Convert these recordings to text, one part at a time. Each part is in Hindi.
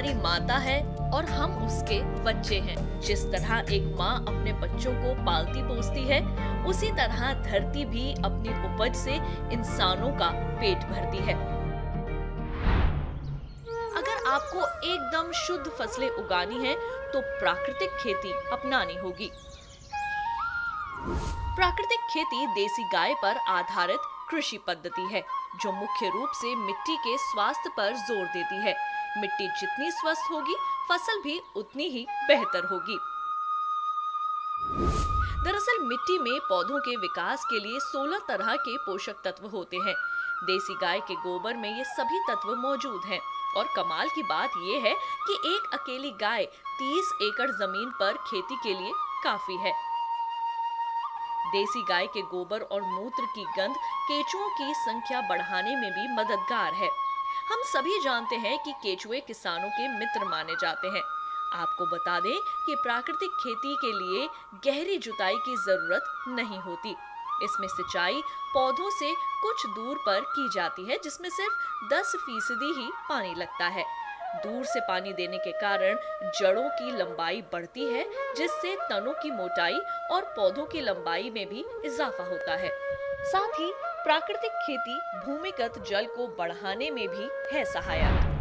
हमारी माता है और हम उसके बच्चे हैं। जिस तरह एक माँ अपने बच्चों को पालती पोसती है, उसी तरह धरती भी अपनी उपज से इंसानों का पेट भरती है। अगर आपको एकदम शुद्ध फसलें उगानी है तो प्राकृतिक खेती अपनानी होगी। प्राकृतिक खेती देसी गाय पर आधारित कृषि पद्धति है जो मुख्य रूप से मिट्टी के स्वास्थ्य पर जोर देती है। मिट्टी जितनी स्वस्थ होगी, फसल भी उतनी ही बेहतर होगी। दरअसल मिट्टी में पौधों के विकास के लिए 16 तरह के पोषक तत्व होते हैं। देसी गाय के गोबर में ये सभी तत्व मौजूद हैं और कमाल की बात ये है कि एक अकेली गाय 30 एकड़ जमीन पर खेती के लिए काफी है। देसी गाय के गोबर और मूत्र की गंध केंचुओं की संख्या बढ़ाने में भी मददगार है। हम सभी जानते हैं कि केंचुए किसानों के मित्र माने जाते हैं। आपको बता दें कि प्राकृतिक खेती के लिए गहरी जुताई की जरूरत नहीं होती। इसमें सिंचाई पौधों से कुछ दूर पर की जाती है, जिसमें सिर्फ 10% ही पानी लगता है। दूर से पानी देने के कारण जड़ों की लंबाई बढ़ती है, जिससे तनों की मोटाई और पौधों की लंबाई में भी इजाफा होता है। साथ ही प्राकृतिक खेती भूमिगत जल को बढ़ाने में भी है सहायक।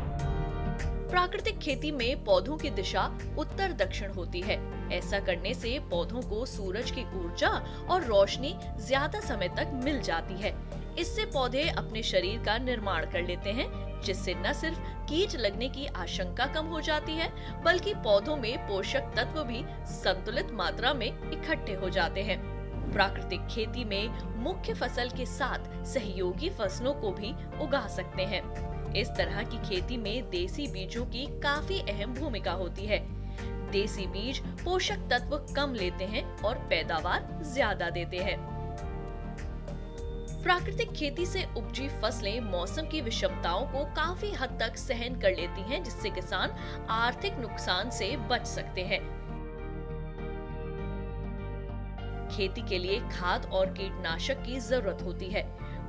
प्राकृतिक खेती में पौधों की दिशा उत्तर दक्षिण होती है। ऐसा करने से पौधों को सूरज की ऊर्जा और रोशनी ज्यादा समय तक मिल जाती है। इससे पौधे अपने शरीर का निर्माण कर लेते हैं, जिससे न सिर्फ कीट लगने की आशंका कम हो जाती है, बल्कि पौधों में पोषक तत्व भी संतुलित मात्रा में इकट्ठे हो जाते हैं। प्राकृतिक खेती में मुख्य फसल के साथ सहयोगी फसलों को भी उगा सकते हैं। इस तरह की खेती में देसी बीजों की काफी अहम भूमिका होती है। देसी बीज पोषक तत्व कम लेते हैं और पैदावार ज्यादा देते हैं। प्राकृतिक खेती से उपजी फसलें मौसम की विषमताओं को काफी हद तक सहन कर लेती हैं, जिससे किसान आर्थिक नुकसान से बच सकते हैं। खेती के लिए खाद और कीटनाशक की जरूरत होती है।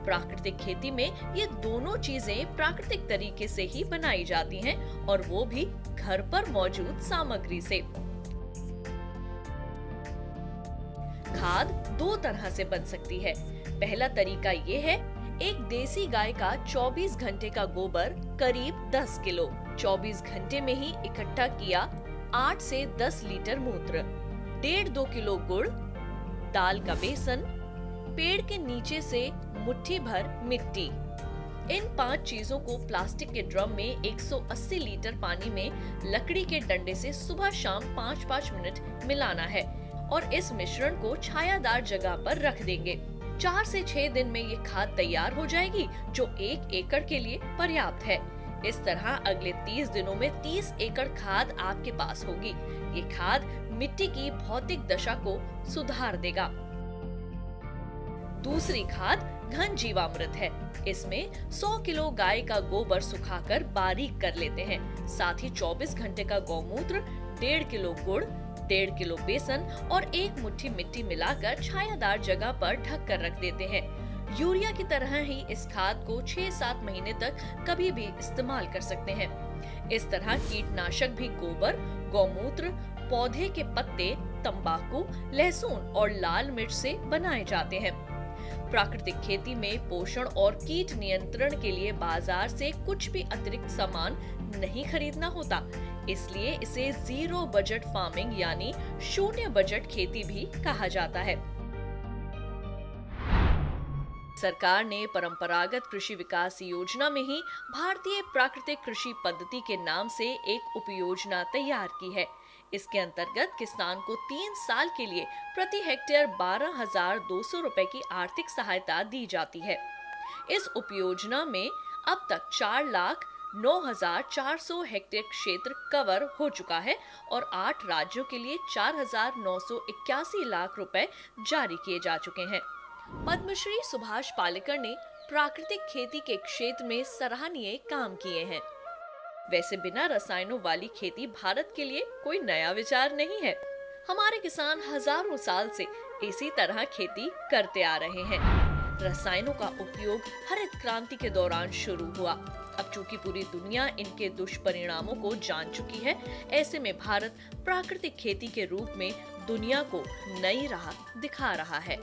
प्राकृतिक खेती में ये दोनों चीजें प्राकृतिक तरीके से ही बनाई जाती हैं, और वो भी घर पर मौजूद सामग्री से। खाद दो तरह से बन सकती है। पहला तरीका ये है, एक देसी गाय का 24 घंटे का गोबर करीब 10 किलो 24 घंटे में ही इकट्ठा किया 8 से 10 लीटर मूत्र, 1.5-2 किलो गुड़, दाल का बेसन, पेड़ के नीचे से मुट्ठी भर मिट्टी। इन 5 चीजों को प्लास्टिक के ड्रम में 180 लीटर पानी में लकड़ी के डंडे से सुबह शाम 5-5 मिनट मिलाना है और इस मिश्रण को छायादार जगह पर रख देंगे। 4 से 6 दिन में ये खाद तैयार हो जाएगी, जो 1 एकड़ के लिए पर्याप्त है। इस तरह अगले 30 दिनों में 30 एकड़ खाद आपके पास होगी। ये खाद मिट्टी की भौतिक दशा को सुधार देगा। दूसरी खाद घन जीवामृत है। इसमें 100 किलो गाय का गोबर सुखाकर बारीक कर लेते हैं। साथ ही 24 घंटे का गौमूत्र, 1.5 किलो गुड़, 1.5 किलो बेसन और 1 मुट्ठी मिट्टी मिलाकर छायादार जगह पर ढक कर रख देते हैं। यूरिया की तरह ही इस खाद को 6-7 महीने तक कभी भी इस्तेमाल कर सकते हैं। इस तरह कीटनाशक भी गोबर, गौमूत्र, पौधे के पत्ते, तंबाकू, लहसुन और लाल मिर्च से बनाए जाते हैं। प्राकृतिक खेती में पोषण और कीट नियंत्रण के लिए बाजार से कुछ भी अतिरिक्त सामान नहीं खरीदना होता, इसलिए इसे जीरो बजट फार्मिंग यानी शून्य बजट खेती भी कहा जाता है। सरकार ने परंपरागत कृषि विकास योजना में ही भारतीय प्राकृतिक कृषि पद्धति के नाम से एक उपयोजना तैयार की है। इसके अंतर्गत किसान को 3 साल के लिए प्रति हेक्टेयर 12,200 रुपए की आर्थिक सहायता दी जाती है। इस उपयोजना में अब तक 4,09,400 हेक्टेयर क्षेत्र कवर हो चुका है और 8 राज्यों के लिए 4,981 लाख रुपए जारी किए जा चुके हैं। पद्मश्री सुभाष पालेकर ने प्राकृतिक खेती के क्षेत्र में सराहनीय काम किए हैं। वैसे बिना रसायनों वाली खेती भारत के लिए कोई नया विचार नहीं है। हमारे किसान हजारों साल से इसी तरह खेती करते आ रहे हैं। रसायनों का उपयोग हरित क्रांति के दौरान शुरू हुआ। अब चूंकि पूरी दुनिया इनके दुष्परिणामों को जान चुकी है, ऐसे में भारत प्राकृतिक खेती के रूप में दुनिया को नई राह दिखा रहा है।